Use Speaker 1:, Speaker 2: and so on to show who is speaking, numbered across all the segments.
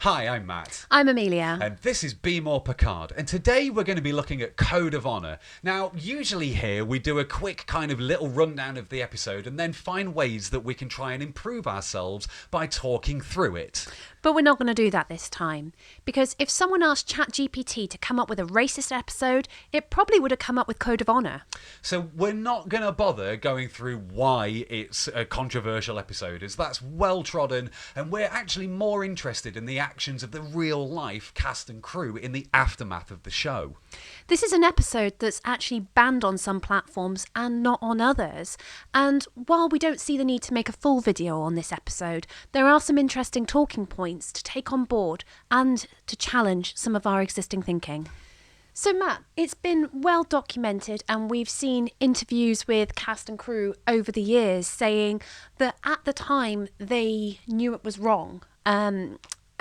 Speaker 1: Hi, I'm Matt.
Speaker 2: I'm Amelia.
Speaker 1: And this is Be More Picard. And today we're going to be looking at Code of Honor. Now, usually here we do a quick kind of little rundown of the episode and then find ways that we can try and improve ourselves by talking through it.
Speaker 2: But we're not going to do that this time. Because if someone asked ChatGPT to come up with a racist episode, it probably would have come up with Code of Honor.
Speaker 1: So we're not going to bother going through why it's a controversial episode, as that's well trodden, and we're actually more interested in the actions of the real life cast and crew in the aftermath of the show.
Speaker 2: This is an episode that's actually banned on some platforms and not on others. And while we don't see the need to make a full video on this episode, there are some interesting talking points to take on board and to challenge some of our existing thinking. So Matt, it's been well documented and we've seen interviews with cast and crew over the years saying that at the time they knew it was wrong,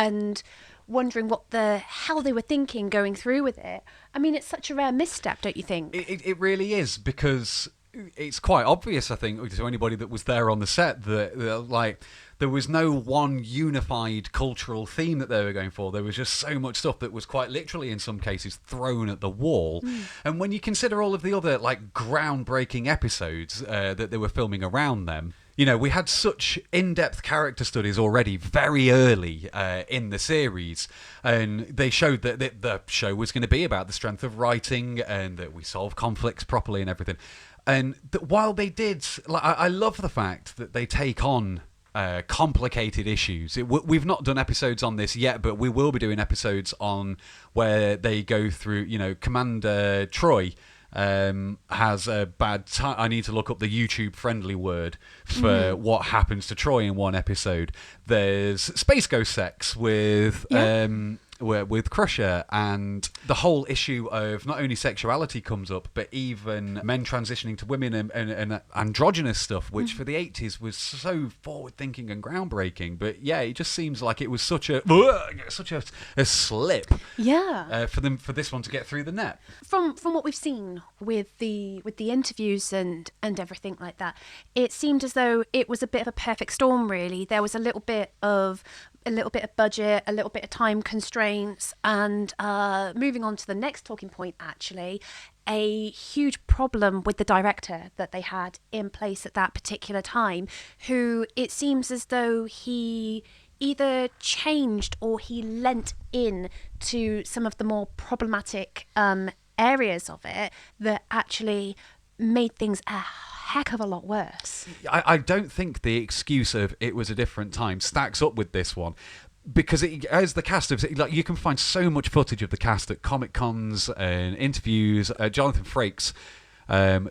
Speaker 2: and wondering what the hell they were thinking going through with it. I mean, it's such a rare misstep, don't you think?
Speaker 1: It really is, because it's quite obvious, I think, to anybody that was there on the set that there was no one unified cultural theme that they were going for. There was just so much stuff that was quite literally, in some cases, thrown at the wall. And when you consider all of the other groundbreaking episodes that they were filming around them, you know, we had such in-depth character studies already very early in the series, and they showed that the show was going to be about the strength of writing and that we solve conflicts properly and everything. And while they did, I love the fact that they take on complicated issues. We've not done episodes on this yet, but we will be doing episodes on where they go through, you know, Commander Troy has a bad time. I need to look up the YouTube friendly word for what happens to Troy in one episode. There's Space Ghost sex with Crusher, and the whole issue of not only sexuality comes up, but even men transitioning to women and androgynous stuff, which for the 80s was so forward thinking and groundbreaking. But yeah, it just seems like it was such a slip for this one to get through the net.
Speaker 2: From what we've seen with the interviews and everything like that, it seemed as though it was a bit of a perfect storm, really. There was a little bit of budget, a little bit of time constraints, and moving on to the next talking point, actually, a huge problem with the director that they had in place at that particular time, who it seems as though he either changed or he lent in to some of the more problematic areas of it that actually made things a heck of a lot worse.
Speaker 1: I don't think the excuse of it was a different time stacks up with this one, because as the cast of, you can find so much footage of the cast at Comic Cons and interviews. Jonathan Frakes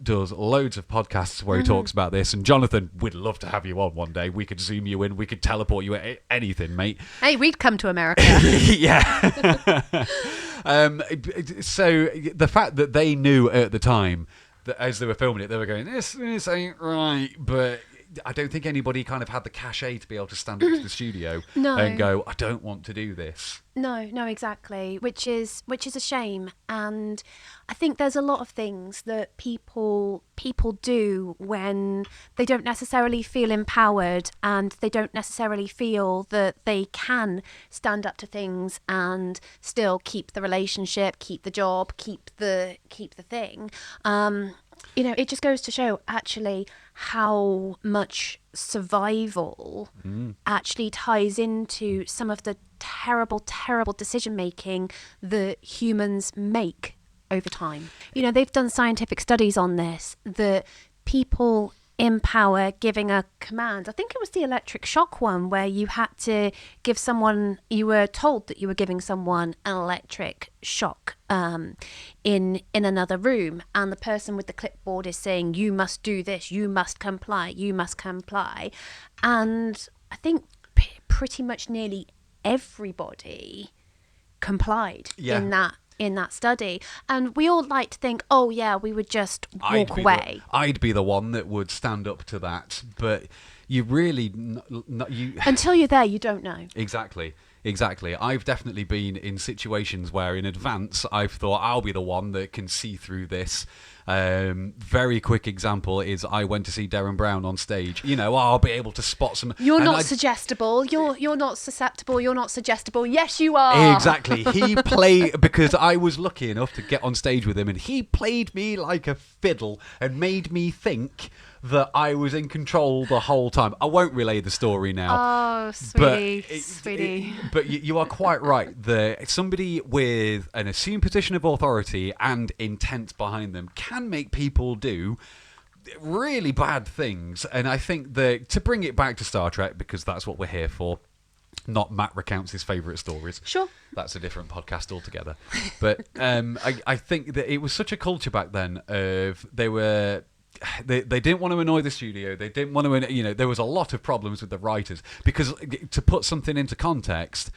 Speaker 1: does loads of podcasts where he talks about this, and Jonathan, we'd love to have you on one day. We could zoom you in, we could teleport you, anything, mate.
Speaker 2: Hey, we'd come to America.
Speaker 1: Yeah. So the fact that they knew at the time that as they were filming it, they were going, this ain't right, but I don't think anybody kind of had the cachet to be able to stand up to the studio and go, I don't want to do this.
Speaker 2: No, exactly, which is a shame. And I think there's a lot of things that people do when they don't necessarily feel empowered and they don't necessarily feel that they can stand up to things and still keep the relationship, keep the job, keep the thing. You know, it just goes to show actually how much survival actually ties into some of the terrible decision making that humans make over time. You know, they've done scientific studies on this, that people in power giving a command, I think it was the electric shock one, where you had to give someone, you were told that you were giving someone an electric shock in another room, and the person with the clipboard is saying, you must do this, you must comply, and I think pretty much nearly everybody complied in that study. And we all like to think, oh yeah, we would just walk away.
Speaker 1: I'd be the one that would stand up to that, but you really...
Speaker 2: Until you're there, you don't know.
Speaker 1: Exactly. Exactly. I've definitely been in situations where in advance I've thought I'll be the one that can see through this. Very quick example is I went to see Darren Brown on stage. I'll be able to spot some.
Speaker 2: You're not suggestible. You're not susceptible. You're not suggestible. Yes, you are.
Speaker 1: Exactly. He played because I was lucky enough to get on stage with him, and he played me like a fiddle and made me think that I was in control the whole time. I won't relay the story now.
Speaker 2: Oh, sweetie.
Speaker 1: But you are quite right. Somebody with an assumed position of authority and intent behind them can make people do really bad things. And I think that to bring it back to Star Trek, because that's what we're here for, not Matt recounts his favourite stories.
Speaker 2: Sure.
Speaker 1: That's a different podcast altogether. But I think that it was such a culture back then of they didn't want to annoy the studio. They didn't want to, there was a lot of problems with the writers because to put something into context,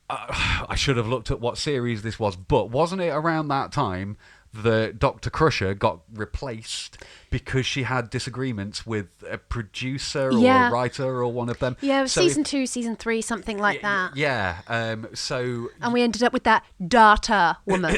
Speaker 1: I should have looked at what series this was, but wasn't it around that time that Dr. Crusher got replaced because she had disagreements with a producer or a writer or one of them?
Speaker 2: Yeah, season 2, season 3, something like that.
Speaker 1: Yeah.
Speaker 2: And we ended up with that data woman.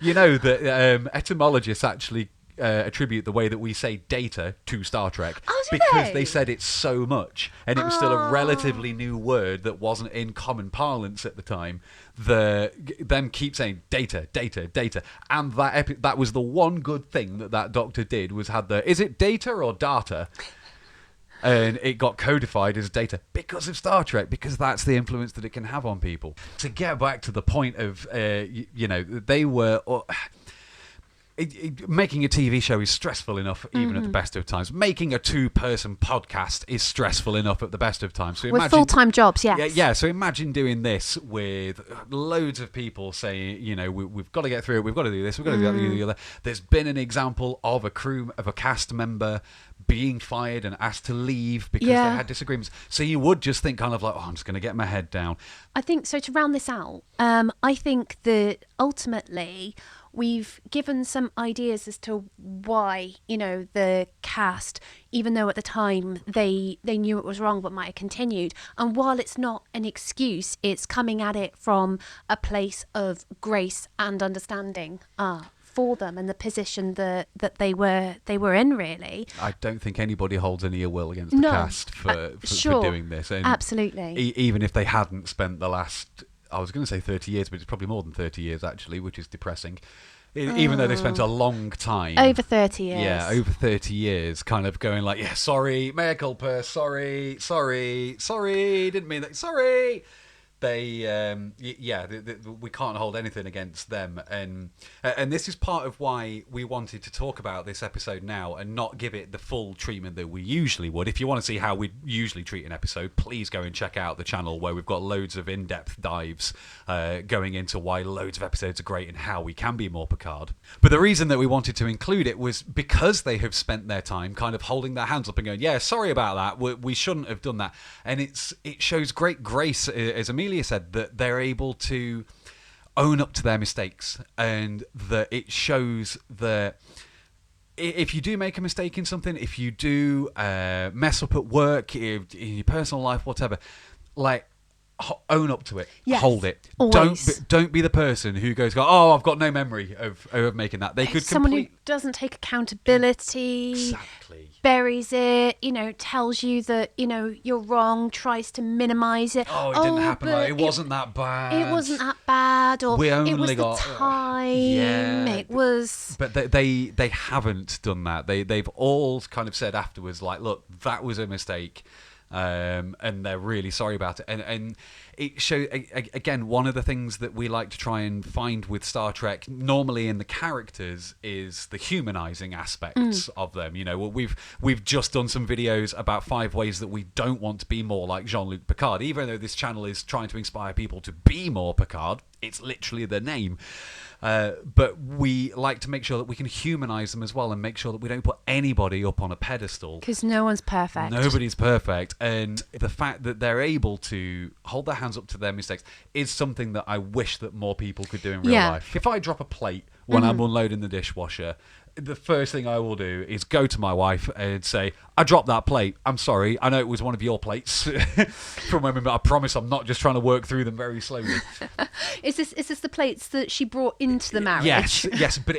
Speaker 1: You know that etymologists actually attribute the way that we say data to Star Trek because they said it's so much, and it was still a relatively new word that wasn't in common parlance at the time. Them keep saying data, and that was the one good thing that doctor did was had is it data or data? And it got codified as data because of Star Trek, because that's the influence that it can have on people. To get back to the point of, they were... making a TV show is stressful enough even at the best of times. Making a 2-person podcast is stressful enough at the best of times. So
Speaker 2: with full-time jobs, yes.
Speaker 1: Yeah, so imagine doing this with loads of people saying, we've got to get through it, we've got to do this, we've got to do that, the other. There's been an example of a cast member being fired and asked to leave because they had disagreements. So you would just think kind of like, I'm just going to get my head down.
Speaker 2: I think, so to round this out, I think that ultimately we've given some ideas as to why, the cast, even though at the time they knew it was wrong but might have continued. And while it's not an excuse, it's coming at it from a place of grace and understanding for them and the position that they were in, really.
Speaker 1: I don't think anybody holds any ill will against the cast for doing this. And
Speaker 2: absolutely.
Speaker 1: Even if they hadn't spent the last... I was going to say 30 years, but it's probably more than 30 years, actually, which is depressing. Even though they spent a long time...
Speaker 2: Over 30 years.
Speaker 1: Yeah, over 30 years, kind of going like, sorry, mea culpa, sorry, didn't mean that, sorry. We can't hold anything against them, and this is part of why we wanted to talk about this episode now and not give it the full treatment that we usually would. If you want to see how we usually treat an episode, please go and check out the channel where we've got loads of in-depth dives going into why loads of episodes are great and how we can be more Picard. But the reason that we wanted to include it was because they have spent their time kind of holding their hands up and going, sorry about that, we shouldn't have done that. And it shows great grace, as Amelia said, that they're able to own up to their mistakes, and that it shows that if you do make a mistake in something, if you do mess up at work, in your personal life, whatever, like, own up to it. Yes, hold it.
Speaker 2: Always.
Speaker 1: Don't be the person who goes, I've got no memory of making that. They could
Speaker 2: someone who doesn't take accountability.
Speaker 1: Exactly.
Speaker 2: Buries it, tells you that, you're wrong, tries to minimise it.
Speaker 1: It didn't happen. It wasn't that bad.
Speaker 2: It wasn't that bad, or
Speaker 1: we only
Speaker 2: it was
Speaker 1: got
Speaker 2: the time. It was.
Speaker 1: But they haven't done that. They've all kind of said afterwards, like, look, that was a mistake. And they're really sorry about it, and it shows again, one of the things that we like to try and find with Star Trek normally in the characters is the humanizing aspects of them. We've just done some videos about 5 ways that we don't want to be more like Jean-Luc Picard, even though this channel is trying to inspire people to be more Picard. It's literally the name. But we like to make sure that we can humanize them as well, and make sure that we don't put anybody up on a pedestal.
Speaker 2: Because no one's perfect.
Speaker 1: Nobody's perfect. And the fact that they're able to hold their hands up to their mistakes is something that I wish that more people could do in real life. If I drop a plate when I'm unloading the dishwasher, the first thing I will do is go to my wife and say, I dropped that plate. I'm sorry. I know it was one of your plates from when but I promise I'm not just trying to work through them very slowly.
Speaker 2: Is this the plates that she brought into the marriage?
Speaker 1: Yes. But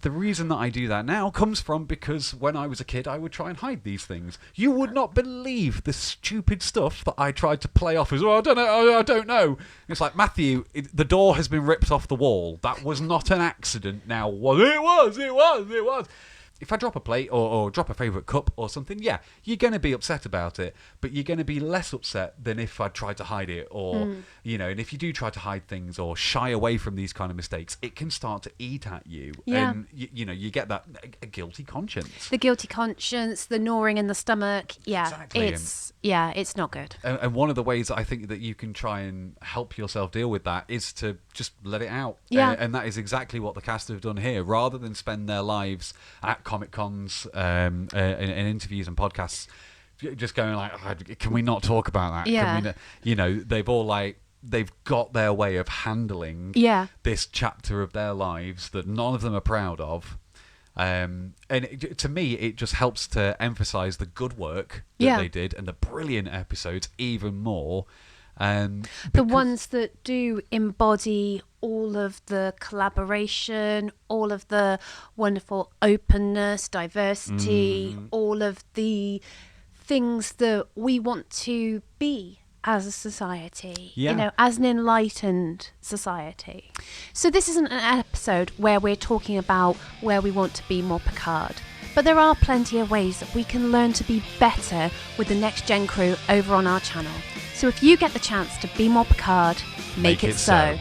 Speaker 1: the reason that I do that now comes from because when I was a kid, I would try and hide these things. You would not believe the stupid stuff that I tried to play off as, I don't know. It's like, Matthew, the door has been ripped off the wall. That was not an accident now. It was. If I drop a plate or drop a favourite cup or something, yeah, you're going to be upset about it, but you're going to be less upset than if I tried to hide it or, and if you do try to hide things or shy away from these kind of mistakes, it can start to eat at you.
Speaker 2: Yeah.
Speaker 1: And, you get that a guilty conscience.
Speaker 2: The guilty conscience, the gnawing in the stomach. Yeah,
Speaker 1: Exactly.
Speaker 2: It's not good.
Speaker 1: And one of the ways that I think that you can try and help yourself deal with that is to just let it out.
Speaker 2: Yeah.
Speaker 1: And that is exactly what the cast have done here. Rather than spend their lives at Comic Cons and interviews and podcasts just going like, can we not talk about that?
Speaker 2: Yeah.
Speaker 1: They've got their way of handling this chapter of their lives that none of them are proud of. To me, it just helps to emphasize the good work that they did and the brilliant episodes even more.
Speaker 2: The ones that do embody all of the collaboration, all of the wonderful openness, diversity, all of the things that we want to be as a society, as an enlightened society. So this isn't an episode where we're talking about where we want to be more Picard, but there are plenty of ways that we can learn to be better with the Next Gen crew over on our channel. So if you get the chance to be more Picard, make it so.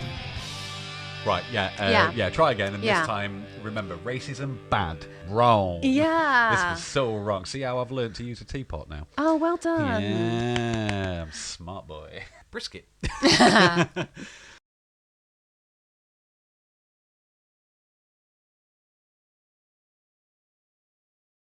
Speaker 1: Right, try again, and this time, remember, racism, bad, wrong.
Speaker 2: Yeah.
Speaker 1: This was so wrong. See how I've learned to use a teapot now?
Speaker 2: Oh, well done.
Speaker 1: Yeah, I'm a smart boy. Brisket.